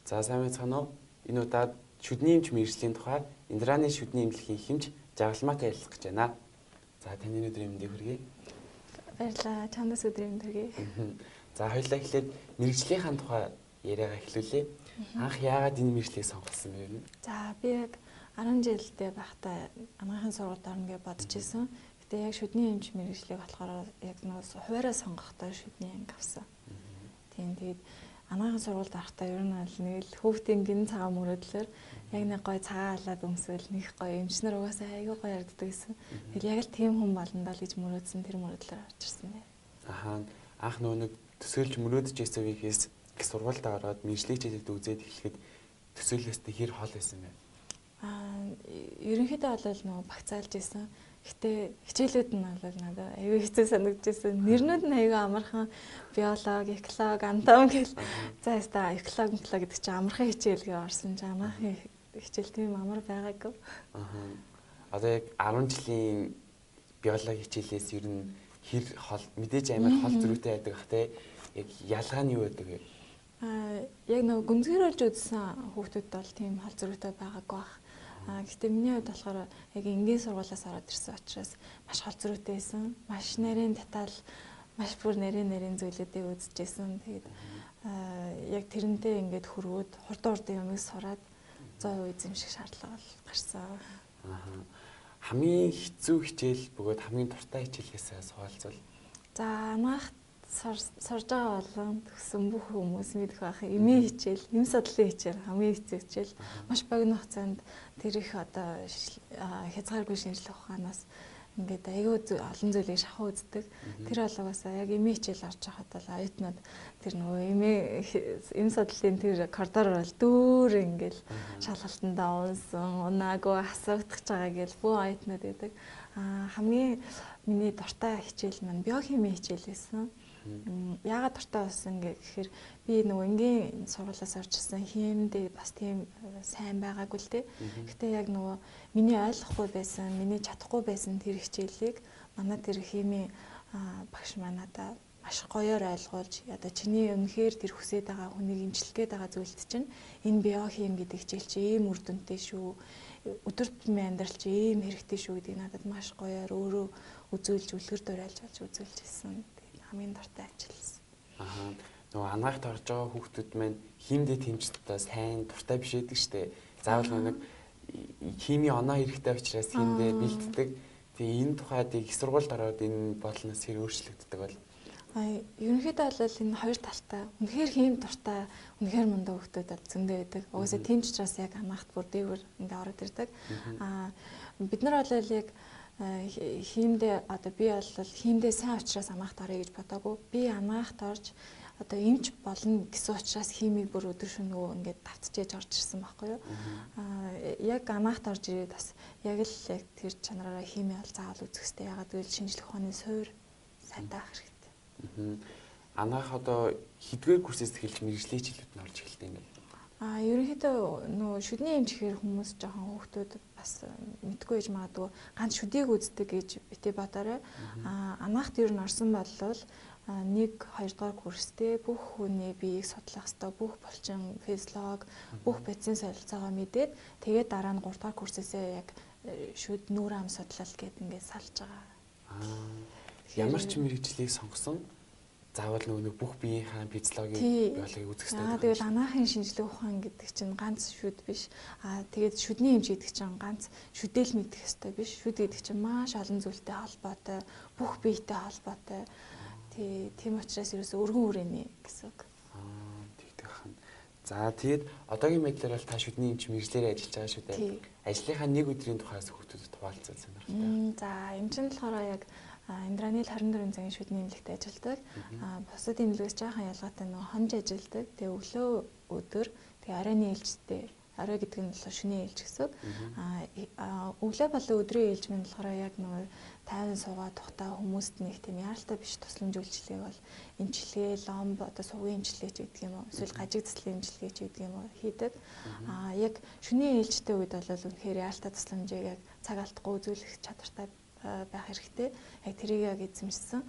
За сайн байцгаана уу? Энэ удаад шүдний эмч мэргэжлийн тухай Индрааны шүдний эмнэлгийн хэмж жагалмаатай ярилцах гэж байна. За таны өдрийн мэндийг хүргэе. Баярлалаа. Чамдас өдрийн мэнд хүргэе. За хоёулаа эхлээд мэргэжлийнхаа тухай яриагаа эхлүүлье. Анх яагаад энэ мэргэжлийг сонгосон бэ вэ? За би яг 10 жилдээ байхдаа анхны сургуульд орно гэж бодож исэн. Гэтэ яг шүдний эмч мэргэжлийг болохоор яг нөөс хуваараа сонгохдоо шүдний анги авсан. Тэгээд анхны сургуульд байхдаа ер нь нэг л хүүхдийн гин цагаан мөрөдлөөр яг нэг гой цагаан алаад өмсвөл нэг гой эмчнэр угаасаа аягүй гой ярддаг гэсэн. Тэгэл яг л тийм хүн болно даа л гэж мөрөөдсөн тэр мөрөдлөөр орж ирсэн бэ. Ахаа анх нэг төсөөлж мөрөөдөж байсан үеийнхээс их сургуультай ороод мэргэжлийн хичээлд үзээд эхлэхэд төсөөлөөстэй хэр хол байсан бэ? Ерөнхийдөө бол нөгөө багцаалж исэн. Гэтэ хичээлүүд нь бол надад аюу хэцүү санагдчихсэн. Нэрнүүд нь аюу амархан биологи, экологи, анатоми гэл. За яста экологи гэдэг чинь амархан хичээл гэж орсон чинь амархан хичээл тийм амар байгаагүй. Одоо яг 10 жилийн биологи хичээлээс ер нь хэр хол мэдээж амар хол зөрүүтэй байдаг бах те. Яг ялгаа нь юу байдаг вэ? Яг нөгөө гүнзгийрүүлж үзсэн хүүхдүүд бол тийм хол зөрүүтэй байгаагүй бах. Гэхдээ миний хувьд болохоор яг энгийн сургуулиас ороод ирсэн учраас маш хол зөрүүтэй байсан. Маш нарийн деталь, маш бүр нарийн зүйлүүдийг үзчихсэн. Тэгээд яг тэрнтэй ингээд хөрвөөд хурдан юмыг сураад 100% эзэмших шаардлага гарсан. Хамгийн хэцүү хичээл бөгөөд хамгийн дуртай хичээлээс суулцвал. За анх сурж байгаа болон төгсөн бүх хүмүүс мэдэх байх эмээ хичээл, эм судлалын хичээл хамгийн хэцүү хичээл. Маш богино хугацаанд тэр их одоо хязгааргүй шинжлэх ухаанаас ингээд аягүй олон зүйлийг шахуу үздэг. Тэр болгоосаа яг эмээ хичээл орж байхад бол оюутнууд тэр нөгөө эм судлалын тэр коридор бол дүүр ингээл шалгалтандаа унсан, унаагүй асуугдах байгаа гэж бүх оюутнууд байдаг. Хамгийн миний дуртай хичээл маань биохими хичээл байсан. Яагаад дуртай болсон гэхээр би нөгөө энгийн сургуулиас орж ирсэн хэмдээ бас тийм сайн байгаагүй л дээ. Гэтэ яг нөгөө миний ойлгохгүй байсан, миний чадахгүй байсан тэр хичээлийг манай тэр хими багш манайда маш гоёор ойлгуулж одоо чиний өмнөхөр тэр хүсэж байгаа хүнийг имжлэх гээд байгаа зүйлд чинь энэ биохим гэдэг хичээл чи ийм үр дүнтэй шүү. Өдөр тутмын амьдрал чи ийм хэрэгтэй шүү гэдгийг надад маш гоёор өөрөө үзүүлж үлгэр дуурайлж болж үзүүлж ирсэн. Хамгийн дуртай ажилласан. Нөгөө анхаарт орж байгаа хүүхдүүд маань химдээ тэмцэлтэй сайн дуртай биш байдаг штэ. Заавал нэг хими оноо хэрэгтэй учраас химдээ бэлддэг. Тэгээ энэ тухайд их сургуульд ороод энэ бодлоноос хэр өөрчлөгддөг бол. Ерөнхийдөө бол энэ хоёр талтай. Үнэхээр хим дуртай, үнэхээр мундаг хүүхдүүд бол зөндөө байдаг. Угаасаа тийм ч учраас яг анхаарт бүр дээгүүр ингээ ороод ирдэг. Бид нар бол яг химдээ одоо би бол химдээ сайн учраас амгаахт орё гэж бодоагүй. Би амгаахт орж одоо эмч болно гэсэн учраас химийг бүр өдөр шөнөгүй ингээд давтчихэж орж ирсэн байхгүй юу. Яг амгаахт орж ирээд бас яг л яг тэр чанараараа хими бол заавал үзэх хэрэгтэй. Ягаад гэвэл шинжлэх ухааны суурь сайтай ах хэрэгтэй. Ангаах одоо хэдгээр курсээс эхэлж мэргэжлийн хичээлүүд нь орж эхэлдэг юм бэ? Ерөнхийдөө нөгөө шүдний эмч гэхээр хүмүүс жоохон хүүхдүүд бас мэдгүй ээж магадгүй ганц шүдийг үздэг гэж бити бодоорой. Ангаахт ер нь орсон болвол 1-2 дугаар курстэй бүх хүний биеийг судлах ёстой, бүх булчин физиологи, бүх бодисын солилцоогоо мэдээд тэгээд дараа нь 3 дугаар курсээсээ яг шүд нүүр ам судлал гэдэг ингээд салж байгаа. Ямар ч мэргэжлийг сонгосон заавал нөгөө бүх биеийнхаа физиологийн биологийг үзэх хэрэгтэй. Тэгвэл анаахын шинжлэх ухаан гэдэг чинь ганц шүд биш. Тэгээд шүдний эмч гэдэг чинь ганц шүдэл мэдэх хэрэгтэй биш. Шүд гэдэг чинь маш олон зүйлтэй холбоотой, бүх биетэй холбоотой. Тийм учраас ерөөсөө өргөн хүрээний гэсэн үг. Тэгдэг хань. За тэгээд одоогийн байдлаар бол та шүдний эмч мэргэжлээр ажиллаж байгаа шүү дээ. Ажлынхаа нэг өдрийн тухайс хүүхдүүдэд хуваалцаад сонирхолтой. За эмчийн болохоор яг Индрааны 24 цагийн шүдний эмнэлэгт ажилладаг. Бусад эмнэлгээс жаахан ялгаатай нөгөө хонж ажилладаг. Тэгээ өглөө өдөр тэгээ оройн ээлжтэй. Орой гэдэг нь болохоор шөнийн ээлж гэсэн. Өглөө болон өдрийн ээлж мэн болохоор яг нөгөө тайван суугаад тухтай хүмүүст нэг тийм яаралтай биш тусламж үйлчилгээг бол эмчилгээ, ломб одоо сувгийн эмчилгээ ч гэдэг юм уу. Эсвэл гажиг цэцлийн эмчилгээ ч гэдэг юм уу хийдэг. Яг шөнийн ээлжтэй үед бол үнэхээр яаралтай тусламжийг яг цаг алдахгүй үзүүлэх чадвартай байх хэрэгтэй. Яг тэрийг яг эзэмшсэн.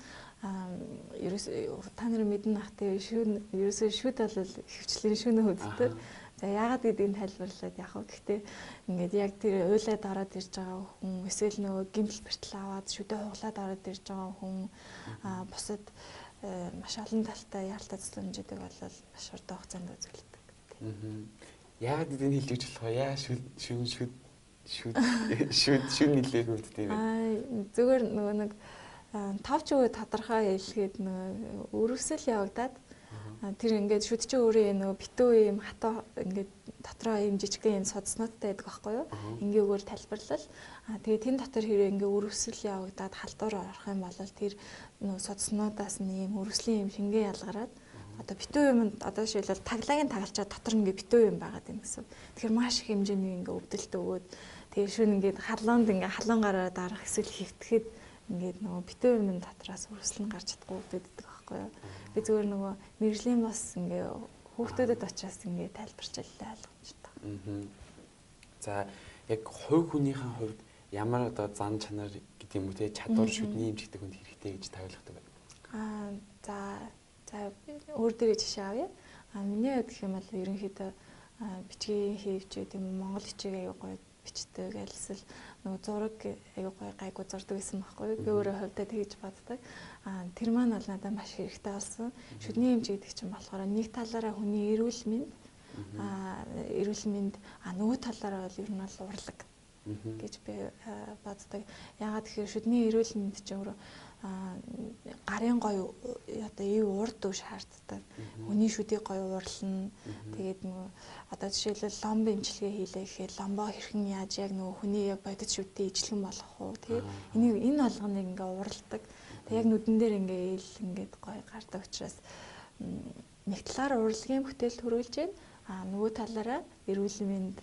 Ерөөс та нар мэднэ ах тий ерөөсөө шүд бол хөвчлийн шүнэ хөддөг. За яагаад гэдгийг тайлбарлаад яг хөө гэхдээ ингээд яг тэр уйлаад ороод ирж байгаа хүн эсвэл нөгөө гимтэл бэртэл аваад шүдэ хуглаад ороод ирж байгаа хүн бусад маш олон талтай яалтаа зөвлөмжүүдийг бол маш урт хугацаанд үзүүлдэг. Яагаад гэдгийг хэлж өгч болох вэ? Яа шүд нэлээд хөвддөг юм. Зүгээр нөгөө нэг тавч өгөө тодорхой хэлгээд нөгөө өрөвсөл явагдаад тэр ингээд шүд чи өөрөө нөгөө битүү юм хатаа ингээд дотроо юм жижигхэн юм судснуудтай байдаг байхгүй юу? Ингээгээр тайлбарлал. Тэгээ тэн дотор хэрэг ингээ өрөвсөл явагдаад халдвар орох юм бол тэр нөгөө судснуудаас нь юм өрөвслийн юм шингээ ялгараад одоо битүү юм одоо жишээлбэл таглагийн тагалчаад дотор ингээ битүү юм байгаад юм гэсэн. Тэгэхээр маш их хэмжээний ингээ өвдөлт өгөөд тэгээ шүн ингээ халуунд ингээ халуунгараа дарах эсвэл хөвтөхэд ингээд нөгөө битүү юм дотроос өрөвсөл нь гарч чадахгүй өвдөддөг байхгүй юу? Би зүгээр нөгөө мэргэжлийн бас ингээ хүүхдүүдэд очиас ингээ тайлбарчил ойлгомжтой. За яг хувь хүнийхэн хувьд ямар одоо зан чанар гэдэг юм уу те чадвар шүдний эмчдэг хүнд хэрэгтэй гэж тавилгадаг байна. За өөр дээрээ жишээ авъя. Миний хувьд гэх юм бол ерөнхийдөө бичгийн хийвч гэдэг юм Монгол бичиг аягүй гоё бичдэг альсэл нөгөө зураг аягүй гоё гайгүй зурдаг гэсэн байхгүй юу? Би өөрөө хувьдаа тэгж боддог. Тэр маань бол надад маш хэрэгтэй болсон. Шүдний эмч гэдэг чинь болохоор нэг талаараа хүний эрүүл мэнд нөгөө талаараа бол ер нь бол урлаг гэж би боддог. Ягаад гэхээр шүдний эрүүл мэнд чинь өөрөө гарын гоё одоо ив урд үе шаарддаг. Хүний шүдийг гоё уурлна. Тэгээд нөгөө одоо жишээлбэл ломбо имчилгээ хийлээ гэхээр ломбо хэрхэн яаж яг нөгөө хүний яг бодит шүдтэй ижилхэн болгох уу. Тэгээд энэ болгоныг ингээ уурладаг. Тэг яг нүдэн дээр ингээ ийл ингээд гоё гардаг учраас нэг талаар урлагийн бүтээл төрүүлж байна. Нөгөө талаараа эрүүл мэнд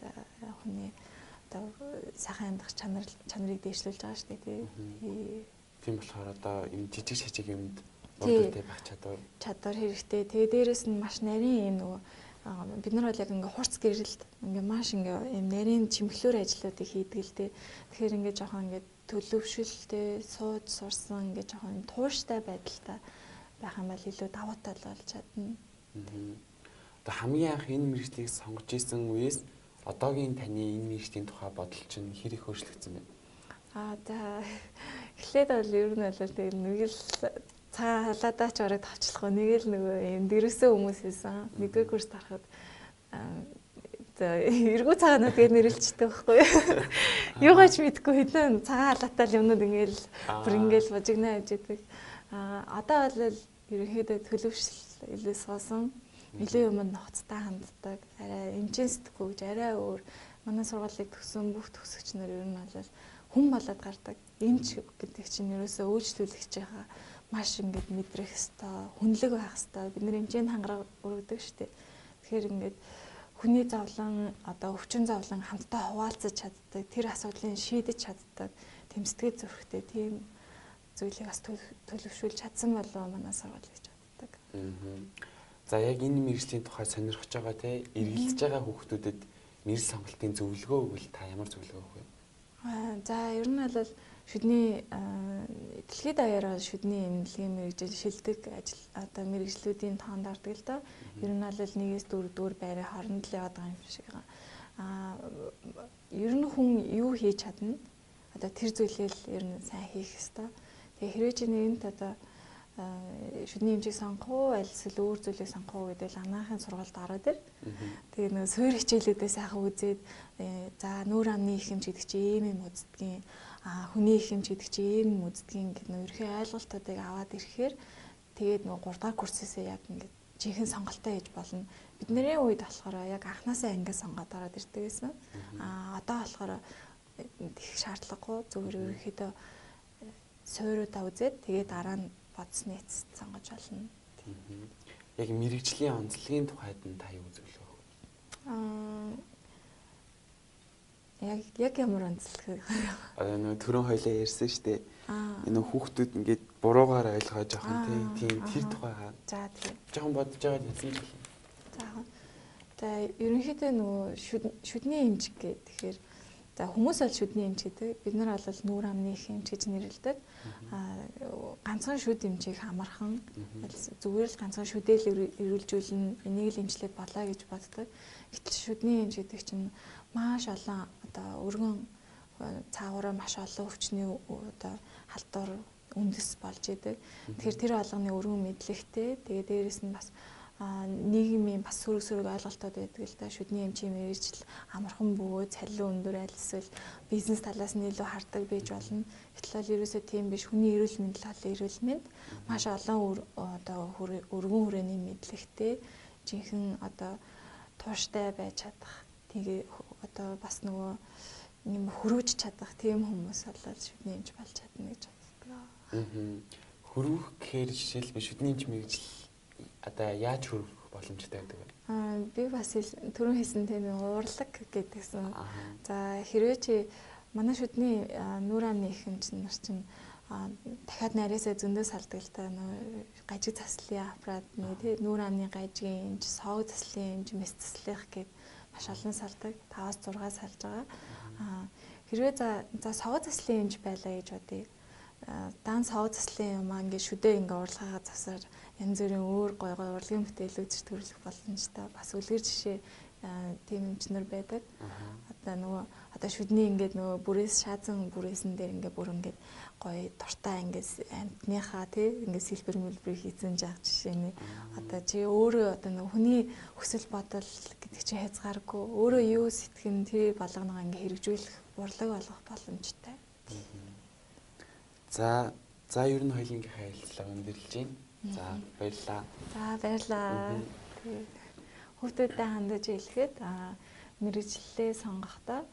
хүний одоо сайхан амьдрах чанарыг дээшлүүлж байгаа шүү дээ. Тийм болохоор одоо энэ жижиг шажиг юмд урдтай байх чадвар хэрэгтэй. Тэгээ дээрэс нь маш нарийн юм нөгөө бид нар бол яг ингээ хурц гэрэлд ингээ маш ингээ юм нарийн чимэглүүр ажлуудыг хийдэг л дээ. Тэгэхээр ингээ жоохон ингээ төлөвшөлтэй сууж сурсан ингээ жоохон тууштай байдалтай байх юм бол илүү давуу тал болж чадна. Одоо хамгийн анх энэ мэргэжлийг сонгож исэн үеэс одоогийн таны энэ мэргэжлийн тухай бодол чинь хэр их өөрчлөгдсөн бэ? За эхлээд бол ер нь бол тийм нэг л цагаан халаадаа ч ороод авчлах нэг л нөгөө юм дэрвсэн хүмүүс байсан. Нэгдүгээр курс тарахад за эргүү цагаанууд гэж нэрлэлцдэг байхгүй юу? Юугаач мэдгүй хэдэн цагаан халаатай юмнууд ингээл бүр ингээл божигнаа хийж идэг. Одоо бол ерөнхийдөө төлөвшөл илүү суусан. Илүү юмд ноцтой ханддаг. Арай эмчийн сэтгүүж арай өөр. Манай сургуулийг төгсөн бүх төгсөгч нар ер нь бол хүн болоод гардаг. Эмч гэдэг чинь ерөөсөө үйлчлүүлэгч байгаа маш ингээд мэдрэх хэвээр, хүнлэг байх хэвээр. Бид нэр эмчийн хангараа өргөдөг шүү дээ. Тэгэхээр ингээд хүний зовлон, одоо өвчин зовлон хамтдаа хуваалцаж чаддаг, тэр асуудлыг шийдэж чаддаг, тэмцэтгэл зөрхтэй тийм зүйлийг бас төлөвшүүлж чадсан болов манай сургууль гэж боддог. За яг энэ мэргэжлийн тухай сонирхож байгаа те эргэлдэж байгаа хүүхдүүдэд мэргэжил сонголтын зөвлөгөө өгвөл та ямар зөвлөгөө өгөх вэ? За ер нь бол шүдний дэлхийд даяараа шүдний эмнэлгийн мэргэжил шилдэг ажил одоо мэргэжлүүдийн тоонд ордог л доо. Ер нь бол 1-4 дүүр байраа хооронд л яваад байгаа юм шиг байгаа. Ер нь хүн юу хийж чадна? Одоо тэр зүйлээ л ер нь сайн хийх ёстой. Тэгээ хэрвээ чи нэгэнт одоо шүдний эмчийг сонгох уу, аль эсвэл өөр зүйлийг сонгох уу гэдэг л анаахын сургуульд ороод ир. Тэгээ нөгөө суурь хичээлүүдээ сайхан үзээд за нүүр амны их эмч гэдэг чи ийм юм үздэгин, хүний их эмч гэдэг чи ийм юм үздэгин гэдэг нөгөө ерхий ойлголтуудыг аваад ирэхээр тэгээд нөгөө 3 дахь курсээсээ яг ингээд жинхэнэ сонголтоо хийж болно. Бидний үед болохоор яг анханасаа ангиас сонгоод ороод ирдэг гэсэн. Одоо болохоор их шаардлагагүй зүгээр ерөнхийдөө суурьудаа үзээд тэгээд дараа нь бодсны эцэст сонгож болно. Яг мэргэжлийн онцлогийн тухайд нь та юу зөвлөгөө өгөх вэ? Яг ямар онцлог? Нөгөө түрүүн хоёлаа ярьсан шүү дээ. Энэ хүүхдүүд ингээд буруугаар ойлгоо жоохон тийм тэр тухайгаа. За тийм. Жоохон бодож байгаа хэлсэн ч болно. За ерөнхийдөө нөгөө шүдний эмчиг гэхээр За хүмүүс бол шүдний эмч гэдэг. Бид нар бол нүүр амны их эмч гэж нэрлэдэг. Ганцхан шүд эмчийг хамархан зүгээр л ганцхан шүдэл эрүүлжүүлнэ. Энийг л эмчлээд болоо гэж боддог. Гэтэл шүдний эмч гэдэг чинь маш олон одоо өргөн цаагаараа маш олон өвчний одоо халдвар үндэс болж идэг. Тэгэхээр тэр болгоны өргөн мэдлэгтэй. Тэгээ дээрэс нь бас нийгмийн бас сөрөг ойлголтууд байдаг л да. Шүдний эмчийн мэргэжил амархан бөгөөд цалин өндөр аль эсвэл бизнес талаас нь илүү хардаг байж болно. Гэтэл ерөөсөө тийм биш. Хүний эрүүл мэндэл бол эрүүл мэнд маш олон одоо өргөн хүрээний мэдлэгтэй жинхэнэ одоо тууштай байж чадах. Тэгээ одоо бас нөгөө юм хөрвж чадах тийм хүмүүс бол шүдний эмч болж чадна гэж боддог. Хөрвөх гэхээр жишээлбэл шүдний эмч мэргэжил одоо яаж хөрвөх боломжтой байдаг вэ? Би бас түрүүн хэлсэн тийм урлаг гэдгсэн. За хэрвээ чи манай шүдний нүүр амны их эмч нар чинь дахиад нарийсаа зөндөө салдаг л та гажиг тасалын аппарат тий нүүр амны гажгийн эмч, соог таслын эмч, мэс таслих гэд маш олон салдаг. 5-6 салж байгаа. Хэрвээ за соог таслын эмч байлаа гэж бодъё. Дан соог таслын юм ингээд шүдээ ингээд урлагаа засаар янз бүрийн өөр гой урлагийн бүтээлүүд төрлөх боломжтой. Бас үлгэр жишээ тийм эмчнэр байдаг. Одоо шүдний ингээд нөгөө бүрээс шаазан бүрээсэн дээр ингээд бүр ингээд гоё дуртай ингээд амтныхаа тий ингээд сэлбэр мэлбэр хийцэн жаах жишээний одоо чи өөрөө одоо нөгөө хүний хүсэл бодол гэдэг чинь хязгааргүй өөрөө юу сэтгэн тэр болгоно ингээд хэрэгжүүлэх урлаг болгох боломжтой. За ер нь хоёулынхаа ярилцлага өндөрлж байна. За баярлалаа. За баярлалаа. Хүүхдүүдэд хандаж хэлэхэд мэргэжлээ сонгохдоо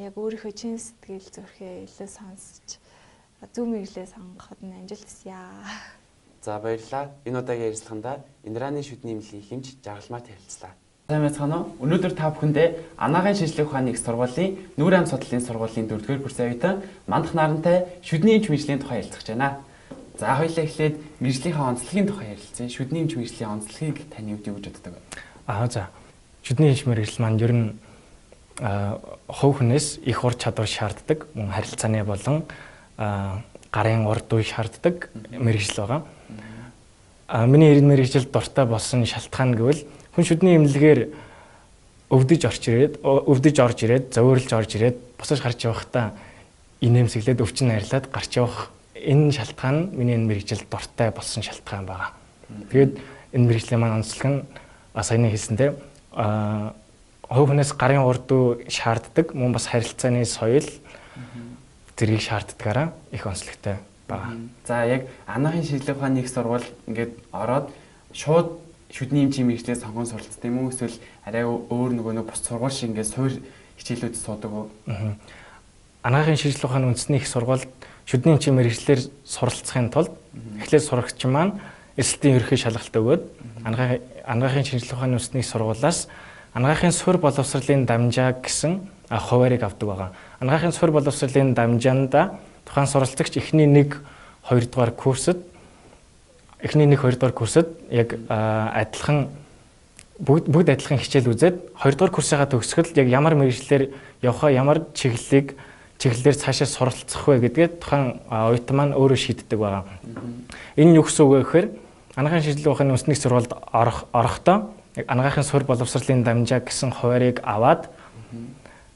яг өөрийнхөө чин сэтгэл зүрхээ илүү сонсч зөв мэргэжлээ сонгоход нь амжилт хүсье. За баярлалаа. Энэ удаагийн ярилцлаганда Индраны шүдний эмнэлгийн хэмж жаргалмаар танилцлаа. Сайн байцгаана уу? Өнөөдөр та бүхэндээ анагаахын шинжлэх ухааны их сургуулийн нүүр ам судлалын сургуулийн 4-р курсын оюутан мандах нарантай шүдний эмч мэргэжлийн тухай ярилцах гэж байна. За хоёулаа эхлээд мэргэжлийнхаа онцлогийн тухай ярилцъя. Шүдний эмч мэргэжлийн онцлогийг таны хувьд юу гэж боддог вэ? За шүдний эмч мэргэжил маань ер нь хувь хүнээс их ур чадвар шаарддаг, мөн харилцааны болон гарын урд дуй шаарддаг мэргэжил байгаа. Миний эрдэнэ мэргэжил дуртай болсон шалтгаан гэвэл хүн шүдний эмнэлгээр өвдөж орж ирээд, зовирлж орж ирээд, босож гарч явахдаа инээмсэглээд өвчин арилаад гарч явах энэ шалтгаан нь миний энэ мэргэжил дуртай болсон шалтгаан байгаа. Тэгээд энэ мэргэжлийн маань онцлог нь саяны хэлсэнтэй хувь хүнээс гарын урд дуй шаарддаг, мөн бас харилцааны соёл зэргийг шаарддагаараа их онцлогтой байгаа. За яг анагаахын шинжлэх ухааны их сургууль ингээд ороод шууд шүдний эмчийн мэргэжлээ сонгон суралцдаг юм уу? Эсвэл арай өөр нөгөө бус сургууль шиг ингээд суур хичээлүүд суудаг уу? Анагаахын шинжлэх ухааны үндэсний их сургуульд шүдний эмчийн мэргэжлээр суралцахын тулд эхлээд сурагч маань эсэлтийн ерөнхий шалгалт өгөөд анагаахын шинжлэх ухааны үндэсний их сургуулиас анагаахын суурь боловсролын дамжаа гэсэн хуваарийг авдаг байгаа. Анагаахын суурь боловсролын дамжаанда тухайн суралцагч эхний 1-2 дугаар курсэд яг адилхан бүгд адилхан хичээл үзээд 2 дугаар курсыгаа төгсгөл яг ямар мэргэжлэр явахаа ямар чиглэлээр цаашаа суралцах вэ гэдгээ тухайн оюутан маань өөрөө шийддэг байгаа. Энэ нь юу гэсэн үг вэ гэхээр анагаахын шинжлэх ухааны үндэсний сургуульд орохдоо анагаахын суурь боловсролын дамжаа гэсэн хуваарийг аваад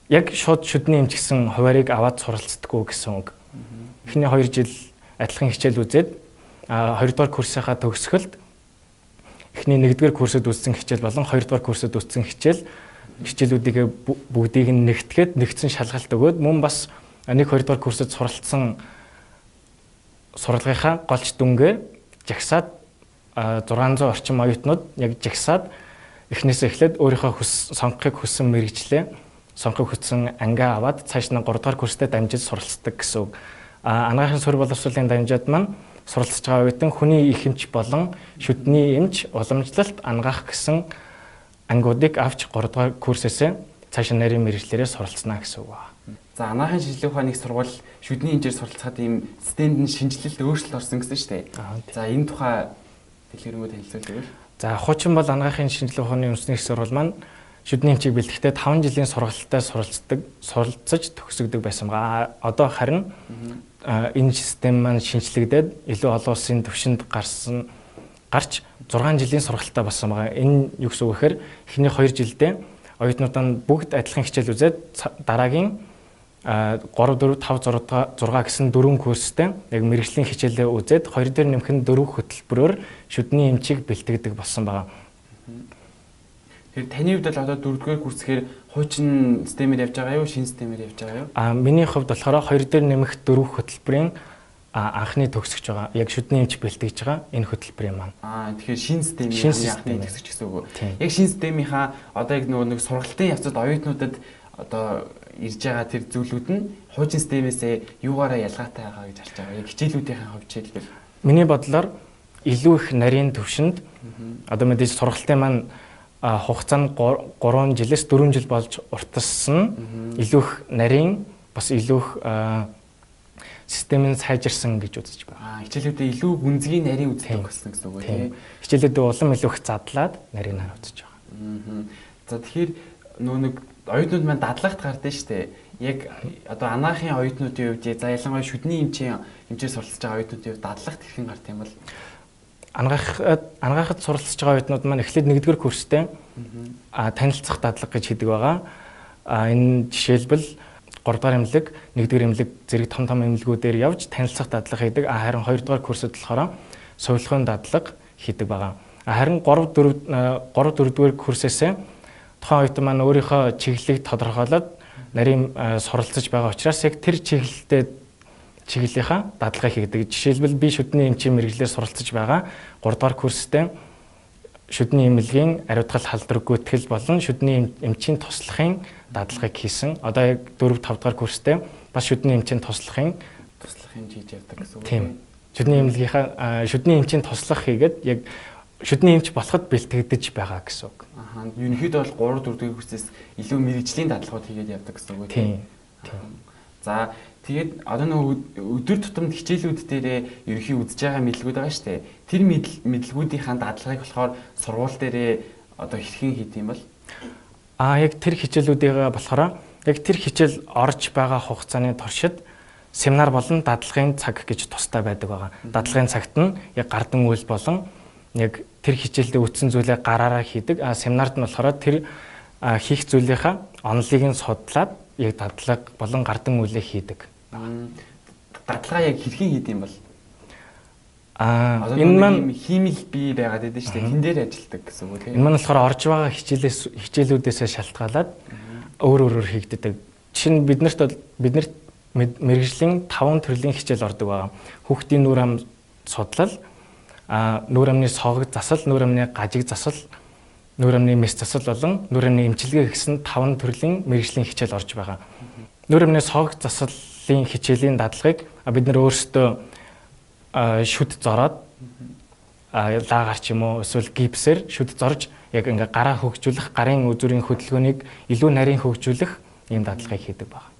яг шууд шүдний эмч гэсэн хуваарийг аваад суралцдаггүй гэсэн үг. Эхний 2 жил адилхан хичээл үзээд 2 дугаар курсынхаа төгсгөлд эхний 1-р курсэд үзсэн хичээл болон 2 дугаар курсэд үзсэн хичээлүүдийг бүгдийг нь нэгтгэн шалгалт өгөөд мөн бас 1-2 дугаар курсэд суралцсан сурлагынхаа голч дүнгээр жагсаад 600 орчим оюутнууд яг жагсаад эхнээсээ эхлээд өөрийнхөө сонгохыг хүссэн мэргэжлээ сонгохыг хүссэн ангиа аваад цааш нь 3 дугаар курстэй дамжиж суралцдаг гэсэн үг. Анагаахын суурь боловсролын дамжаад маань суралцж байгаа үедээ хүний их эмч болон шүдний эмч уламжлалт ангаах гэсэн ангиудыг авч 3 дугаар курсээсээ цаашаа нарийн мэргэжлэрээ суралцна гэсэн үг байна. За анагаахын шинжлэх ухааны их сургууль шүдний эмчээр суралцахад ийм системд шинжилэлт өөрчлөлт орсон гэсэн шүү дээ. За энэ тухай дэлгэрэнгүй танилцуулъя. За хуучин бол анагаахын шинжлэх ухааны үндэсний их сургууль маань шүдний эмчийг бэлтгэхдээ 5 жилийн сургалтад суралцаж төгсөгдөг байсан байгаа. Одоо харин энэ систем маань шинжлэгдээд илүү олон улсын түвшинд гарч 6 жилийн сургалтад болсон байгаа. Энэ юу гэсэн үг гэхээр эхний 2 жилдээ оюутнуудаа бүгд адилхан хичээл үзээд дараагийн 3 4 5 6 гэсэн 4 курстэй яг мэргэжлийн хичээлээ үзээд 2 дээр нэмэх нь 4 хөтөлбөрөөр шүдний эмчийг бэлтгэдэг болсон байгаа. Тэгэхээр таны хувьд л одоо 4-р курс гэхээр хуучин системээр явж байгаа юу, шинэ системээр явж байгаа юу? Миний хувьд болохоор 2 дээр нэмэх 4 хөтөлбөрийн анхны төгсөж байгаа. Яг шүдний эмч бэлтгэж байгаа энэ хөтөлбөрийн маань. Тэгэхээр шинэ системийн анхны төгсөж гэсэн үг үү? Яг шинэ системийнхаа одоо яг нэг сургалтын явцад оюутнуудад одоо ирж байгаа тэр зүйлүүд нь хуучин системээс юугаараа ялгаатай байгаа гэж харж байгаа. Яг хичээлүүдийн хувьд жишээлбэл миний бодлоор илүү их нарийн төвшөнд одоо мэдээж сургалтын маань хугацаа нь 3 жилээс 4 жил болж уртассан илүү их нарийн бас илүү их системийн сайжирсан гэж үзэж байна. Хичээлүүдээ илүү гүнзгий нарийн үздэг болсон гэсэн үг үү тийм. Хичээлүүдээ улам илүү их задлаад нарийнаар үзэж байгаа. За тэгэхээр нэг оюутнууд маань дадлагт гардыг штэ. Яг одоо анаахын оюутнуудын хувьд за ялангуяа шүдний эмчээр суралцж байгаа оюутнуудын хувьд дадлагт хэрхэн гарт юм бол анагаахад суралцж байгаа оюутнууд маань эхлээд 1-р курстэй танилцах дадлага гэж хийдэг байгаа. Энэ жишээлбэл 3-р эмнэлэг, 1-р эмнэлэг зэрэг том эмнэлгүүдээр явж танилцах дадлага хийдэг. Харин 2-р курсд болохоор сувилгын дадлага хийдэг байгаа. Харин 3-4-р курсээсээ тухайн оюутан маань өөрийнхөө чиглэлийг тодорхойлоод нарийн суралцж байгаа учраас яг тэр чиглэлийнхаа дадлага хийдэг. Жишээлбэл би шүдний эмчийн мэргэжлээр суралцж байгаа 3-р курстэй шүдний эмнэлгийн ариутгал халдвар гүйтгэл болон шүдний эмчийн туслахын дадлагыг хийсэн. Одоо яг 4-5 дахь курстэй бас шүдний эмчийн туслахын хийж явдаг гэсэн үг. Тийм. Шүдний эмчийн туслах хийгээд яг шүдний эмч болоход бэлтгэдэж байгаа гэсэн үг. Ерөнхийдөө бол 3-4 курсээс илүү мэргэжлийн дадлагууд хийгээд явдаг гэсэн үг тийм. За тэгээд одоо нэг өдөр тутамд хичээлүүд дээрээ ерөнхий үзэж байгаа мэдлгүүд байгаа шүү дээ. Тэр мэдлгүүдийнхаа дадлагыг болохоор сургууль дээрээ одоо хэрхэн хийх юм бол яг тэр хичээлүүдээ болохоор яг тэр хичээл орж байгаа хугацааны туршид семинар болон дадлагын цаг гэж тустай байдаг байгаа. Дадлагын цагт нь яг гардан үйл болон яг тэр хичээлдээ үтсэн зүйлээ гараараа хийдэг. Семинарт нь болохоор тэр хийх зүйлийнхаа онолыг нь судлаад яг дадлага болон гардан үйлээ хийдэг. Дадлага яг хэрхэн хийх юм бол энэ маань хиймэл бий байгаад байдаг шүү дээ. Тэн дээр ажилладаг гэсэн үг тийм. Энэ маань болохоор орж байгаа хичээлүүдээс шалтгаалаад өөр хийгддэг. Жишээ нь биднэрт мэргэжлийн 5 төрлийн хичээл ордог байгаа. Хүүхдийн нүур ам судлал, нүур амны согог засал, нүур амны гажиг засал, нүур амны мэс засал болон нүур амны эмчилгээ гэсэн 5 төрлийн мэргэжлийн хичээл орж байгаа. Нүур амны согог заслын хичээлийн дадлагыг бид нар өөрсдөө шүд зороод лагаар ч юм уу эсвэл гипсээр шүд зорж яг ингээ гараа хөгжүүлэх, гарын үзүүрийн хөдөлгөөнийг илүү нарийн хөгжүүлэх ийм дадлагыг хийдэг байна.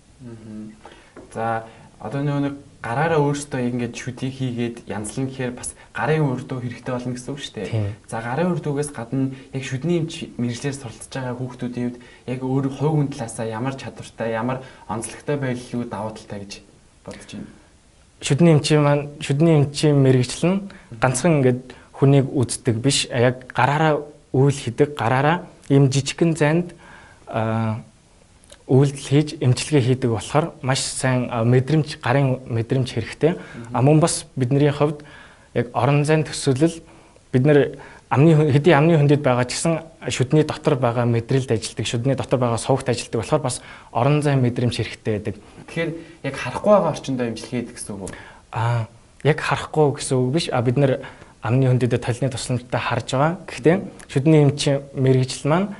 За одоо нэг гараараа өөртөө ингэж шүдийг хийгээд янзлан гэхээр бас гарын урдуу хэрэгтэй болно гэсэн үг шүү дээ. За гарын урдуугаас гадна яг шүдний эмч мэргэжлээр суралцж байгаа хүүхдүүдийн хувьд яг өөр хувь хүн талаасаа ямар чадвартай, ямар онцлогтой байлгүй давуу талтай гэж бодож байна. Шүдний эмчийн мэргэжил нь ганцхан ингээд хүнийг үздэг биш, яг гараараа үйл хийдэг, гараараа ийм жижигхэн зайд үйлдэл хийж эмчилгээ хийдэг болохоор маш сайн мэдрэмж, гарын мэдрэмж хэрэгтэй. Мөн бас бидний хувьд яг орон зайн төсөөлөл бид нэр хэдийн амны хөндөд байгаа ч гэсэн шүдний дотор байгаа мэдрэлд ажилладаг, шүдний дотор байгаа сувагт ажилладаг болохоор бас орон зайн мэдрэмж хэрэгтэй байдаг. Тэгэхээр яг харахгүй байгаа орчиндөө эмчилгээ хийдэг гэсэн үг үү? Яг харахгүй гэсэн үг биш. Бид нэр амны хөндөдөө толны тусламжтай харж байгаа. Гэхдээ шүдний эмчийн мэргэжил маань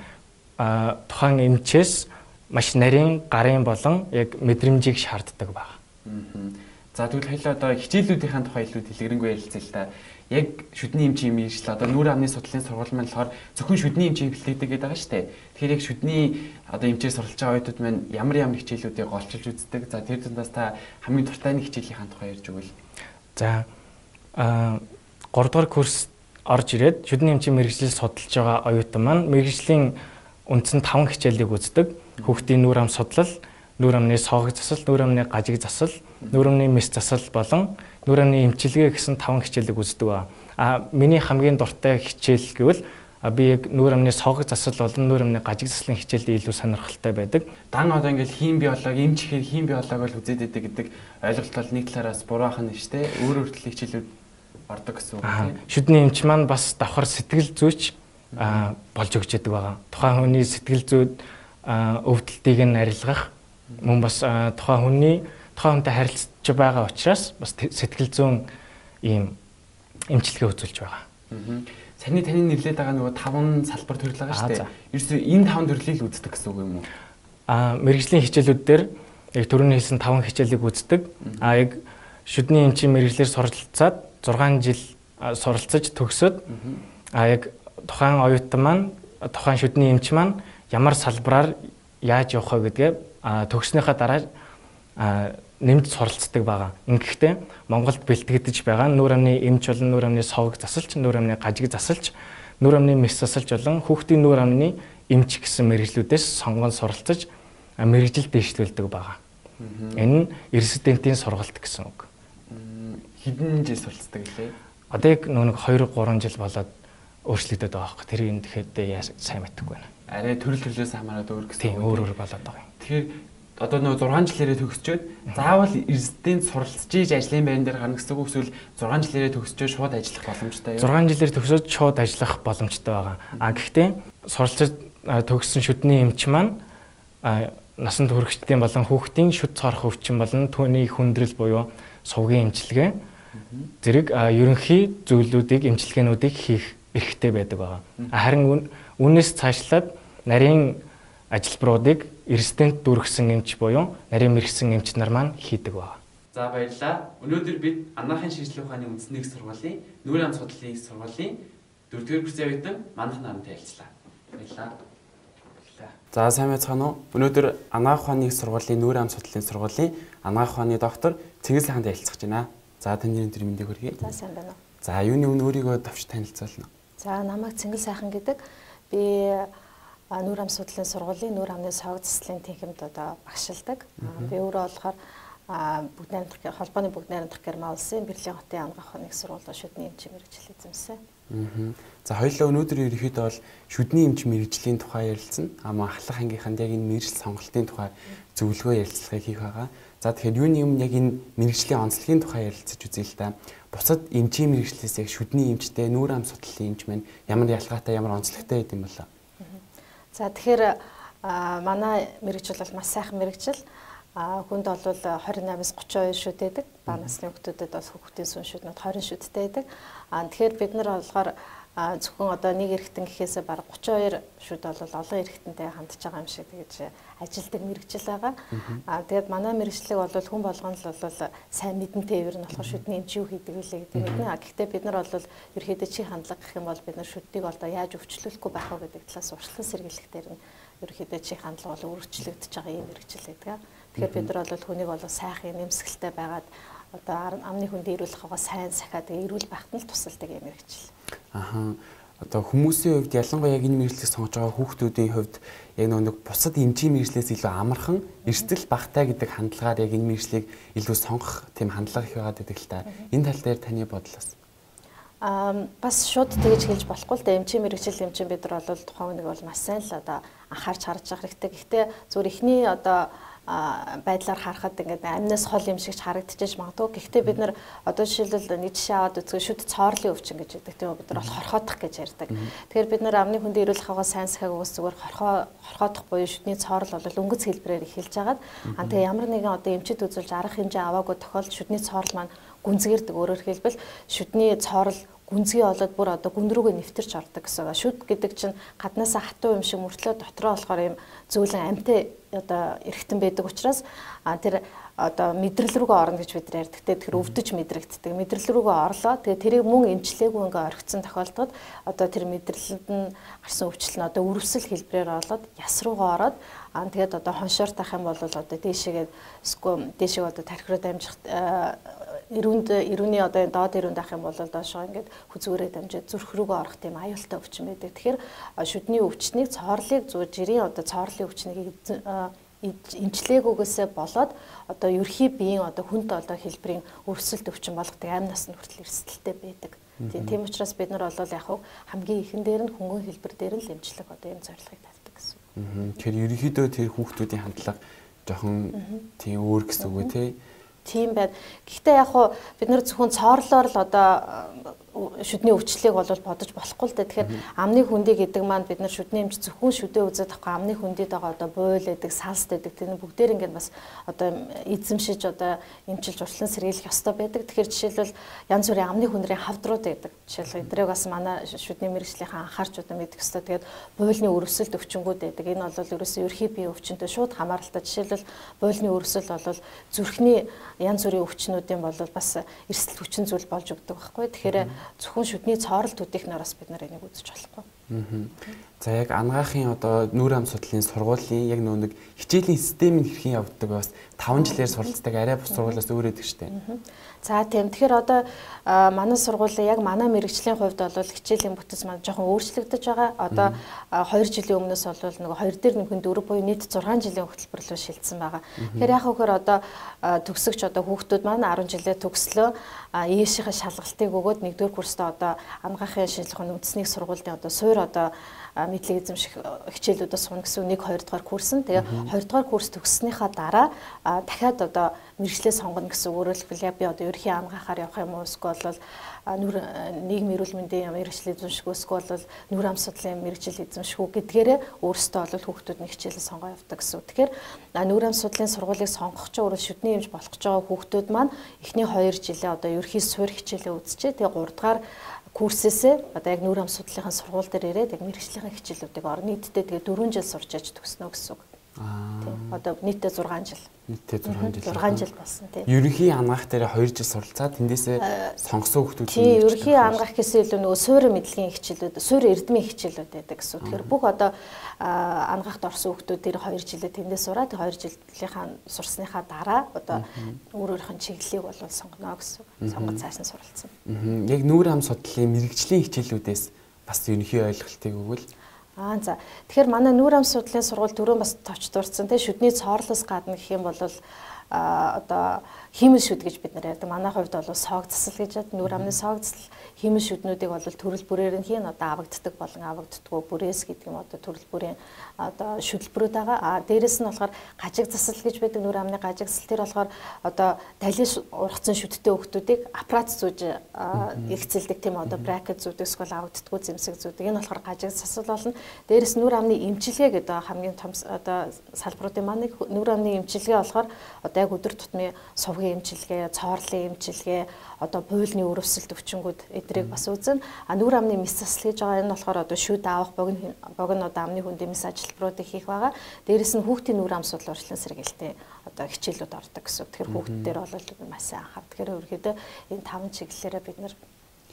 тухайн эмчээс маш нарийн, гарын болон яг мэдрэмжийг шаарддаг байна. За тэгвэл хоёлаа одоо хичээлүүдийн тухай илүү дэлгэрэнгүй ярилцъя л та. Яг шүдний эмчийн мэргэжил одоо нүур амны судлалын сургууль маань болохоор зөвхөн шүдний эмчийг бэлтгэдэг гэдэг байгаа шүү дээ. Тэгэхээр яг шүдний одоо эмчээр суралцж байгаа оюутнууд маань ямар хичээлүүдийг голчилж үздэг. За тэр дундаас та хамгийн дуртай нэг хичээлийн тухай ярьж өгвөл. За 3 дугаар курс орж ирээд шүдний эмчийн мэргэжил судалж байгаа оюутан маань мэргэжлийн үндсэн 5 хичээлийг үздэг. Хүүхдийн нүур ам судлал, нүур амны соогог засал, нүур амны гажиг засал, нүур амны мэс засал болон нүур амны эмчилгээ гэсэн 5 хичээлийг үздэг ба. Миний хамгийн дуртай хичээл гэвэл би яг нүур амны соогог засал болон нүур амны гажиг заслын хичээлд илүү сонирхолтой байдаг. Дан одоо ингээл хим биологи, эмч ихээр хим биологи бол үзээд байдаг гэдэг ойлголт бол нэг талаараас буруу ахна шүү дээ. Өөр өөр төрлийн хичээлүүд ордог гэсэн үг тийм. Шүдний эмч маань бас давхар сэтгэл зүйч болж өгч яадаг байгаа. Тухайн хүний сэтгэл зүйд өвдөлтийг нь арилгах мөн бас тухайн хүнтэй харилцаж байгаа учраас бас сэтгэл зүйн ийм эмчилгээ үзүүлж байгаа. Таны нэрлээд байгаа нөгөө 5 салбар төрөл байгаа шүү дээ. Ерөөсөө энэ 5 төрлийг л үздэг гэсэн үг юм уу? Мэргэжлийн хичээлүүд дээр яг түрүүний хэлсэн 5 хичээлийг үздэг. Яг шүдний эмчийн мэргэжлэр суралцаад 6 жил суралцаж төгсөөд яг тухайн оюутан маань, тухайн шүдний эмч маань ямар салбараар яаж явах вэ гэдгээ төгснөхийн дараа нэмж суралцдаг байгаа. Ингэхдээ Монголд бэлтгэгдэж байгаа нүур амны эмч болон нүур амны соогог засалч, нүур амны гажиг засалч, нүур амны мэс засалч болон хүүхдийн нүур амны эмч гэсэн мэргэжлүүдээс сонгон суралцаж мэргэжилд дэвшлүүлдэг байгаа. Энэ нь резидентийн сургалт гэсэн үг. Хэдэн жил суралцдаг лээ? Одоо яг нэг 2-3 жил болоод өөрчлөгдөд байгаа хэрэг. Тэр юм тэгэхээр сайн мэдхгүй байна. Арай төрөл төрлөөс хамаарат өөр гэсэн. Тийм, өөр болоод байгаа юм. Тэгэхээр одоо нөгөө 6 жилээрээ төгсчөөд заавал резидент суралцж ийж ажлын байран дээр гарна гэсэн үг эсвэл 6 жилээрээ төгсчөөд шууд ажиллах боломжтой юу? 6 жилээр төгсөөд шууд ажиллах боломжтой байгаа. Гэхдээ суралцж төгссөн шүдний эмч маань насан туршийн болон хүүхдийн шүд цорох өвчин болон түүний хүндрэл буюу сувгийн эмчилгээ зэрэг ерөнхий зүйлүүдийг эмчилгээнүүдийг хийх эрхтэй байдаг байгаа. Харин үүнээс цаашлаад нарийн ажилбаруудыг резидент дүргсэн эмч буюу нарийн мэргэсэн эмч нар маань хийдэг байна. За баярлалаа. Өнөөдөр бид анагаахын шинжилгээ ухааны үндэсний их сургуулийн нүур ам судлалын их сургуулийн 4-р курсын оюутан манайх нарамтай ярилцлаа. Баярлалаа. За сайн байцгаана уу? Өнөөдөр анагаах ухааны их сургуулийн нүур ам судлалын сургуулийн анагаах ухааны доктор Тэгвэл сайхантай ярилцах гэж байна. За таны өнөөдөр мэндийг хүргэе. За сайн байна уу? За юуны өмнө өөрийгөө давч танилцуулна. За намайг Тэгвэл сайхан гэдэг. Би нүур ам судлалын сургуулийн нүур амны соогог заслын тэнхимд одоо багшилдаг. Би өөрөө болохоор бүгд найрамдах холбооны бүгд найрамдах гэрмаа улсын Берлин хотын анагаах ухааны их сургуулийн шүдний эмч мэргэжил эзэмсэн. За хоёулаа өнөөдөр ерөнхийдөө бол шүдний эмч мэргэжлийн тухай ярилцсан. Ахлах ангийнханд яг энэ мэргэжил сонголтын тухай зөвлөгөө ярилцлагыг хийх байгаа. За тэгэхээр юуны өмнө яг энэ мэргэжлийн онцлогийн тухай ярилцаж үзье л да. Бусад эмчийн мэргэжлээс яг шүдний эмчтэй нүур ам судлалын эмч маань ямар ялгаатай, ямар онцлогтой байд юм болоо? За тэгэхээр манай мэргэжил бол маш сайхан мэргэжил. Хүнд бол 28-аас 32 шүд байдаг. Бага насны хүүхдүүдэд бол хүүхдийн сүн шүднүүд 20 шүдтэй байдаг. Тэгэхээр бид нар болохоор зөвхөн одоо нэг эрэгтэн гэхээсээ бараг 32 шүд бол олон эрэгтэнтэй хандж байгаа юм шиг тэгж ажилдаг мэргэжил байгаа. Тэгээд манай мэргэжлийг бол хүн болгоно л бол сайн мэдэнтэй ер нь болохоор шүдний эмч юу хийдэг вэ гэдэг мэднэ. Гэхдээ бид нар бол ерөөдөө чих хандлага гэх юм бол бид нар шүднийг одоо яаж өвчлүүлэхгүй байх вэ гэдэг талаас урьдчилан сэргийлэх дээр нь ерөөдөө чих хандлага бол өөрчлөгдөж байгаа юм мэргэжил гэдэг. Тэгэхээр бид нар бол хүнийг бол сайхан нэмсгэлтэй байгаад одоо амны хүнд ирүүлэх байгаа сайн сахиад ирүүл байхад нь л тусалдаг юм мэргэжил. Одоо хүмүүсийн хувьд ялангуяа яг энэ мэргэжлийг сонгож байгаа хүүхдүүдийн хувьд яг нэг бусад эмчийн мэргэжлээс илүү амархан эрсдэл багтай гэдэг хандлагаар яг энэ мэргэжлийг илүү сонгох тийм хандлага их байгаад байдаг л та. Энэ тал дээр таны бодлоос бас шууд тэгж хэлж болохгүй л дээ. Эмчийн мэргэжил эмчийн бид нар бол тухайн үнийг бол маш сайн л одоо анхаарч харж байгаа хэрэгтэй. Гэхдээ зүгээр ихний одоо байдлаар харахад ингээд амнаас хол юм шиг харагдчихэж магадгүй. Гэхдээ бид нар одоо жишээлбэл нэг жишээ аваад үзвэл шүд цоорлын өвчин гэж ярьдаг тийм үү? Бид нар бол хорхоодох гэж ярьдаг. Тэгэхээр бид нар амны хүнд ирүүлэх байгаа сайн сахиг уус зүгээр хорхоодох буюу шүдний цоорл бол өнгөц хэлбэрээр эхэлж хагаад тэгээ ямар нэгэн одоо эмчит үзүүлж арга хэмжээ аваагүй тохиолдолд шүдний цоорл маань гүнзгийрдэг. Өөрөөр хэлбэл шүдний цоорл гүнзгий болоод бүр одоо гүн рүүгээ нэвтэрч ордог гэсэн. Шүд гэдэг чинь гаднаасаа хатуу юм шиг мөртлөө дотроо болохоор юм зөөлөн амтай одоо эргэтэн байдаг учраас тэр одоо мэдрэл рүүгээ орно гэж бид ярьдаг. Тэгэхээр өвдөж мэдрэгддэг. Мэдрэл рүүгээ орлоо. Тэгээ тэрийг мөн эмчлээгүй ингээ орхицсан тохиолдолд одоо тэр мэдрэлэнд нь гарсан өвчлөл нь одоо үрвсэл хэлбэрээр болоод яс руугаа ороод тэгээд одоо хоншоор тах юм бол одоо дээшээ одоо тархироо дамжих ирүүний одоо доод ирүүнд ах юм бол доошоо ингээд хүзүүрээ дамжаад зүрх рүүгээ орох тийм аюултай өвчин байдаг. Тэгэхээр шүдний өвчнийг цоорлыг зүгээр жирийн одоо цоорлын өвчнийг эмчлээгүйгээсээ болоод одоо ерхий биеийн одоо хүнт одоо хэлбэрийн өрсөлд өвчин болгодог амь насны хүртэл эрсдэлтэй байдаг. Тийм учраас бид нар бол яг хамгийн ихэн дээр нь хөнгөн хэлбэр дээр нь л эмчлэг одоо юм зорилгыг тавьдаг гэсэн. Тэгэхээр ерөнхийдөө тэр хүүхдүүдийн хандлага жоохон тийм өөр гэсэн үг үү те? Тийм байна. Гэхдээ яг бид нар зөвхөн цоорлоор л одоо шүдний өвчлөлийг бол бодож болохгүй л дээ. Тэгэхээр амны хүндий гэдэг маань бид нар шүдний эмч зөвхөн шүдээ үзээд авахгүй амны хүндийд байгаа одоо буйл гэдэг, салс гэдэг тэр бүгдээр ингээд бас одоо эзэмшиж одоо эмчилж уртлан сэргийлэх ёстой байдаг. Тэгэхээр жишээлбэл янз бүрийн амны хүндрийн хавдрууд байдаг. Жишээлбэл эдрийг бас манай шүдний мэргэжлийнхэн анхаарч удаа мэдэх ёстой. Тэгээд буйлны өрөвсөлд өвчнгүүд байдаг. Энэ бол ерөөсөө ерхий бие өвчнөд шууд хамааралтай. Жишээлбэл буйлны өрөвсөл бол зүрхний янз бүрийн өвчнүүдийн бол бас эрсдэл хүчин зүйл болж өгдөг байхгүй. Тэгэхээр зөвхөн шүдний цоорол төдийхнөөс бид нар энийг үзэж болохгүй. За яг анагаахын одоо нүүр ам судлалын сургуулийн яг нэг хичээлийн систем нь хэрхэн явагддаг бас 5 жилээр суралцдаг арай бус сургуулиас өөр өдөг штэ. За тийм. Тэгэхээр одоо манай сургуулийн яг манай мэргэжлийн хувьд бол хичээлийн бүтэц маань жоохон өөрчлөгдөж байгаа. Одоо 2 жилийн өмнөөс бол нөгөө 2 дээр нөхөн 4 буюу нийт 6 жилийн хөтөлбөр рүү шилжсэн байгаа. Тэгэхээр яг хөөр одоо төгсөгч одоо хүүхдүүд маань 10 жилээ төгслөө ээшийнхээ шалгалтыг өгөөд 1-р курстээ одоо анагаахын шинжилгээ ухааны үндэсний сургуулийн одоо суур одоо мэдлэг эзэмших хичээлүүдээ сууна гэсэн 1-2 дугаар курс нь. Тэгээ 2 дугаар курс төгссөнийхаа дараа дахиад одоо мэргэжлээ сонгоно гэсэн өөрөөр хэлбэл би одоо ерхий ангаахаар явах юм уу эсвэл нийгмийн эрүүл мэндийн мэргэжлийн эзэмших эсвэл нүүр ам судлалын мэргэжил эзэмших үү гэдгээрээ өөрсдөө бол хүүхдүүд нэг хичээлээ сонгоо явдаг гэсэн. Тэгэхээр нүүр ам судлалын сургуулийг сонгох ч өөрөө шүдний эмч болох ч байгаа хүүхдүүд маань эхний 2 жилээ одоо ерхий суур хичээлээ үзчихээ. Тэгээ 3 дугаар курсээсээ одоо яг нүүр ам судлалын сургууль дээр ирээд яг мэргэжлийн хичээлүүдийг орно. Нийтдээ тэгээ 4 жил сурч яж төгснө гэсэн үг. Одоо нийтдээ 6 жил. Нийтдээ 6 жил. 6 жил болсон тийм. Ерөнхий ангаах дээр 2 жил суралцаад тэндээсээ сонгосон хүүхдүүд тийм ерөнхий ангаах гэсэн илүү нөгөө суурь мэдлэгийн хичээлүүд, суурь эрдмийн хичээлүүд байдаг гэсэн. Тэгэхээр бүх одоо ангаахт орсон хүүхдүүд дээр 2 жилээ тэндээ сураад 2 жилийнхаа сурсныхаа дараа одоо өөрөөрийнх нь чиглэлийг бол сонгоно гэсэн. Сонгож цааш нь суралцсан. Яг нүүр ам судлалын мэргэжлийн хичээлүүдээс бас ерөнхий ойлголтыг өгвөл За. Тэгэхээр манай нүүр ам судлалын сургууль түрүүн бас товч дурдсан тийм шүдний цоорлоос гадна гэх юм бол одоо химэл шүд гэж бид нар ярьдаг. Манай хувьд бол соог засал гэж яд нүүр амны соог засал химэл шүднүүдийг бол төрөл бүрээр нь хийн одоо авагддаг болон авагддаггүй бүрээс гэдэг юм одоо төрөл бүрийн одоо шүдлбэрүүд байгаа. Дээрэс нь болохоор гажиг засал гэж байдаг нүүр амны гажиг засал тэр болохоор одоо далийн ургацсан шүдтэй хүүхдүүдийг аппарат зүүж ихцэлдэг тийм одоо бракет зүүдэг эсвэл авагддаггүй зэмсэг зүүдэг. Энэ болохоор гажиг засал болно. Дээрэс нүүр амны эмчилгээ гэдэг хамгийн том одоо салбаруудын маань нүүр амны эмчилгээ болохоор одоо яг өдөр тутмын сувгийн эмчилгээ, цоорлын эмчилгээ, одоо буйлны өрөвсөлт өвчнгүүд эдрийг бас үзэн. Нүүр амны мис засал гэж байгаа энэ болохоор одоо шүд аавах богино одоо амны хүндийн мис ажилбаруудыг хийх байгаа. Дээрэс нь хүүхдийн нүүр ам судлал урьдчилан сэргээлтийн одоо хичээлүүд ордог гэсэн. Тэгэхээр хүүхдүүдээр бол маш сайн анхаардаг. Тэгэхээр ерөөхдөө энэ 5 чиглэлээрээ бид нэр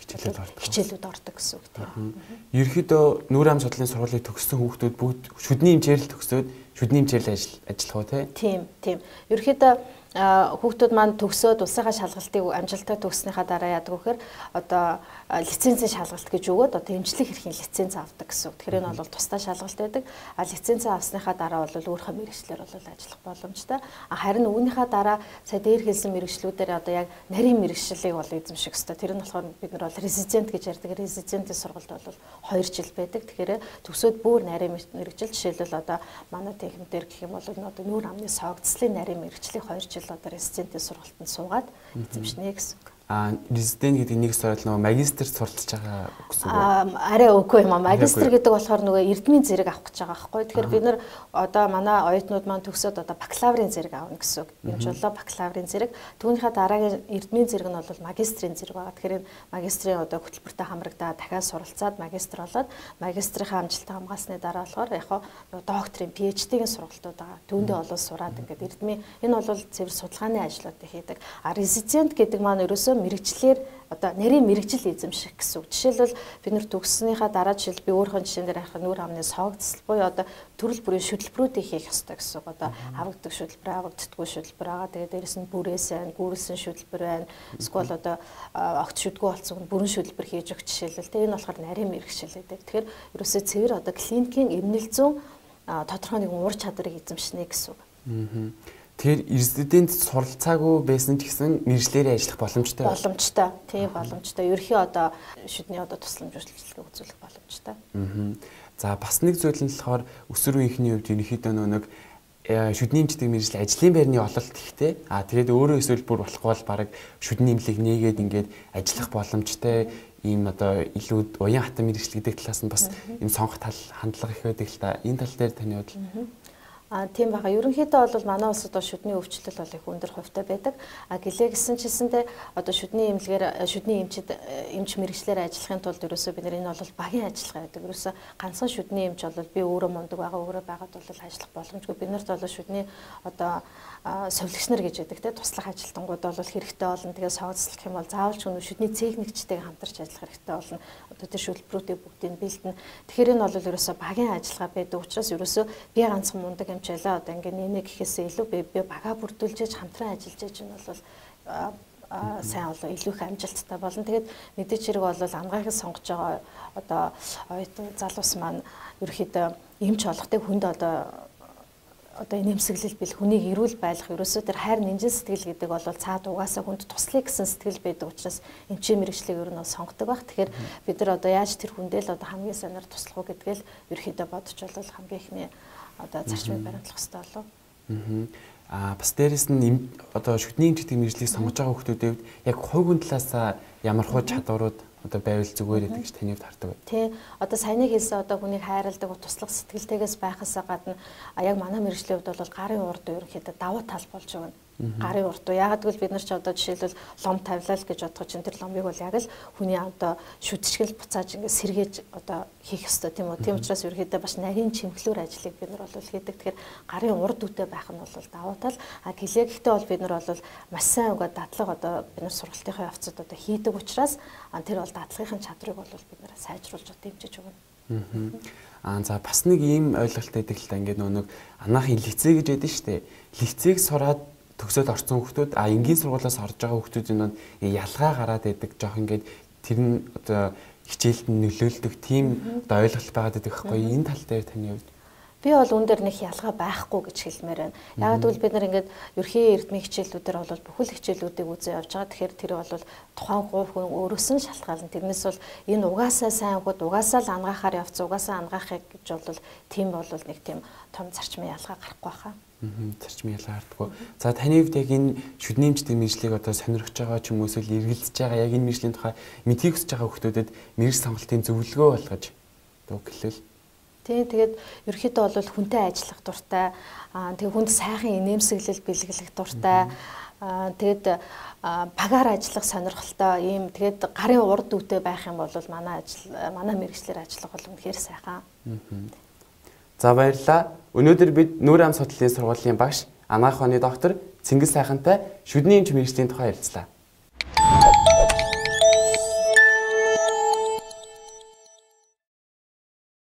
хичээлүүд ордог гэсэн үг тийм. Ерөнхийдөө нүүр ам судлалын сургуулийг төгссөн хүүхдүүд бүгд шүдний эмчээр л төгсөөд шүдний эмчээр л ажиллах уу тийм. Ерөнхийдөө хүүхдүүд маань төгсөөд улсынхаа шалгалтыг амжилттай төгснөхийн дараа яадаг вэхээр одоо лицензийн шалгалт гэж өгөөд одоо эмчлэг хэрхэн лиценз авдаг гэсэн. Тэгэхээр энэ бол тусдаа шалгалт байдаг. Лицензээ авсныхаа дараа бол өөрийнхөө мэргэжлээр бол ажиллах боломжтой. Харин үүнийхээ дараа сая дээр хэлсэн мэргэжлүүдээр одоо яг нарийн мэргэжлийг бол эзэмших ёстой. Тэр нь болохоор бид нар бол резидент гэж ярьдаг. Резидентийн сургалт бол 2 жил байдаг. Тэгэхээр төгсөөд бүр нарийн мэргэжил жишээлбэл одоо манай техникээр гэх юм бол одоо нүүр амны соогдслын нарийн мэргэжлийг 2 жил одоо резидентийн сургалтанд суугаад эзэмшнэ гэсэн үг. Резидент гэдэг нэг сурал нөгөө магистр суралцж байгаа гэсэн үг. Арай үгүй юм аа. Магистр гэдэг болохоор нөгөө эрдмийн зэрэг авах гэж байгаа байхгүй. Тэгэхээр бид нар одоо манай оюутнууд маань төгсөөд одоо бакалаврын зэрэг авна гэсэн үг. Эмч болоо бакалаврын зэрэг. Түүнийхээ дараагийн эрдмийн зэрэг нь бол магистрийн зэрэг байгаа. Тэгэхээр энэ магистрийн одоо хөтөлбөртэй хамрагдаад дахиад суралцаад магистр болоод магистрийнхаа амжилттай хамгаалсны дараа болохоор яг нөгөө докторийн PhD-ийн сургалтууд байгаа. Түүндээ олоо сураад ингээд эрдмийн энэ бол цэвэр судалгааны ажлуудыг хийдэг. Резидент гэдэг маань ерөөсөө ерөөсөө мэргэжлэр одоо нарийн мэргэжил эзэмших гэсэн үг. Жишээлбэл бид нэр төгссөнийхаа дараа жишээл би өөрийнхөө жишээн дээр харах нүүр амны соогдсол буюу одоо төрөл бүрийн шүтлбрүүдийг хийх ёстой гэсэн үг. Одоо авагддаг шүтлбэр, авагддаггүй шүтлбэр байгаа. Тэгээд дээрэс нь бүрээс байна, гүүрэлсэн шүтлбэр байна. Эсвэл одоо огт шүдгүү болсон бүрэн шүтлбэр хийж өгч жишээлбэл тэг энэ болохоор нарийн мэргэжил гэдэг. Тэгэхээр ерөөсөө цэвэр одоо клиникийн эмнэлзүүн тодорхой нэгэн ур чадварыг эзэмшнэ гэсэн үг. Тэгэхээр эрсдэдэнд суралцаагүй байсан ч гэсэн мэргэжлээрээ ажиллах боломжтой. Боломжтой. Тийм боломжтой. Ерөнхий одоо шүдний одоо тусламж үйлчилгээ үзүүлэх боломжтой. За бас нэг зүйл нь болохоор өсвөр үеийнхний хувьд ерөнхийдөө нэг шүдний эмчдэг мэргэжил ажлын байрны ололт ихтэй. Тэгээд өөрөө эсвэл бүр болохгүй бол баг шүдний эмнэлэг нээгээд ингээд ажиллах боломжтой ийм одоо илүү уян хатан мэргэжил гэдэг талаас нь бас ийм сонгох тал хандлага их байдаг л та. Энэ тал дээр таны бодол? Тийм бага. Ерөнхийдөө бол манай улсад шүдний өвчлөл бол их өндөр хувьтай байдаг. Гэлээ гэсэн чисэндээ одоо шүдний эмнэлгээр шүдний эмч мэргэжлэр ажиллахын тулд ерөөсөө бид нар энэ бол багийн ажиллагаа гэдэг. Ерөөсөө ганцхан шүдний эмч бол би өөрөө мундаг байгаа, өөрөө байгаад бол ажиллах боломжгүй. Бид нарт бол шүдний одоо совилогч нар гэж байдаг те туслах ажилтнууд бол хэрэгтэй болно. Тэгээ соогцлох юм бол заавал ч шүдний техникчтэйг хамтарч ажиллах хэрэгтэй болно. Одоо тэр шүлбэрүүдийг бүгдийг бэлдэнэ. Тэгэхээр энэ бол ерөөсөө багийн ажиллагаа байдаг учраас ерөөсөө би ганцхан мундаг эмчээлээ одоо ингээд нэг гэхээсээ илүү би бага бүрдүүлж хамтран ажиллаж чинь бол сайн болоо илүү их амжилттай болно. Тэгээд мэдээч хэрэг бол ангаахыг сонгож байгаа одоо оюутан залуус маань ерөөхдөө эмч олохтой хүнд одоо нэмсэглэл бил хүнийг эрүүл байлгах ерөөсөө тэр хайр нинжин сэтгэл гэдэг бол цаад угаасаа хүнд туслая гэсэн сэтгэл байдаг учраас эмчийн мэргэжлийг ер нь сонгодог байх. Тэгэхээр бид нар одоо яаж тэр хүндээ л одоо хамгийн сайнаар туслах уу гэдгээл ерөөхдөө бодож бол хамгийн ихний одоо зарчмыг баримтлах хэрэгтэй болов. Бас дээрэс нь одоо шүдний эмчдэг мэргэжлийг сонгож байгаа хүмүүсийн яг хувь хүн талаас ямар хуу чадварууд одоо байвал зүгээр гэдэг гэж таны хувьд хардаг бай. Тий. Одоо саяны хэлсэн одоо хүнийг хайрладаг, туслах сэтгэлтэйгээс байхасаа гадна яг манай мэргэжлийн хувьд бол гарын урд ерөнхийдөө давуу тал болж өгнө. Гарын урд. Яг гэвэл бид нар ч одоо жишээлбэл лом тавилал гэж бодох чинь тэр ломыг бол яг л хүний одоо шүтчгэл буцааж ингээд сэргээж одоо хийх ёстой тийм үү. Тийм учраас ерөнхийдөө бас нарийн чимхлүүр ажлыг бид нар бол хийдэг. Тэгэхээр гарын урд үтэй байх нь бол давуу тал. Гэлээ гэхдээ бол бид нар бол маш сайн угаа дадлага одоо бид нар сургалтынхаа явцад одоо хийдэг учраас тэр бол дадлагын чадрыг бол бид нэр сайжруулж дэмжиж өгнө. За бас нэг ийм ойлголт байдаг л та ингээд нэг анаахын лицей гэж байдаг шүү дээ. Лицейг сураад төгсөөд орсон хүмүүс энгийн сургуулиас орж байгаа хүмүүсийн ялгаа гараад байдаг жоох ингээд тэр нь одоо хичээлд нөлөөлдөг тийм одоо ойлголт байгаад байдаг байхгүй. Энэ тал дээр таны хувьд би бол үүн дээр нэг ялгаа байхгүй гэж хэлмээр байна. Яг гэвэл бид нар ингээд ерхий эрдмийн хичээлүүдээр бол бүхэл хичээлүүдийг үзээ явж байгаа. Тэгэхээр тэр бол тухайн хүн өөрөөс нь шалтгаална. Тэрнээс бол энэ угаасаа сайн хүүд угаасаа л ангаахаар явц угаасаа ангаахыг гэж бол тийм бол нэг тийм том зарчмын ялгаа гарахгүй хаа. Зарчмын ялгаа гардаггүй. За таны хувьд яг энэ шүдний эмчдэг мэргэжлийг одоо сонирхож байгаа ч юм уу эсвэл эргэлзэж байгаа яг энэ мэргэжлийн тухай мэдхийг хүсэж байгаа хүмүүдэд мэргэж сонголтын зөвлөгөө болгож өгөхлөл. Тэгээд ерөөхдөө бол хүнтэй ажиллах дуртай, тэгээд хүнд сайхан инээмсэглэл бэлгэлэх дуртай, тэгээд багаар ажиллах сонирхолтой ийм тэгээд гарын урд үтэй байх юм бол манай мэргэжлэр ажиллах бол үнэхээр сайхан. За баярлалаа. Өнөөдөр бид нүүр ам судлалын сургуулийн багш, анагаах ухааны доктор Цэнгэл сайхантай шүдний эмч мэргэжлийн тухай ярилцлаа.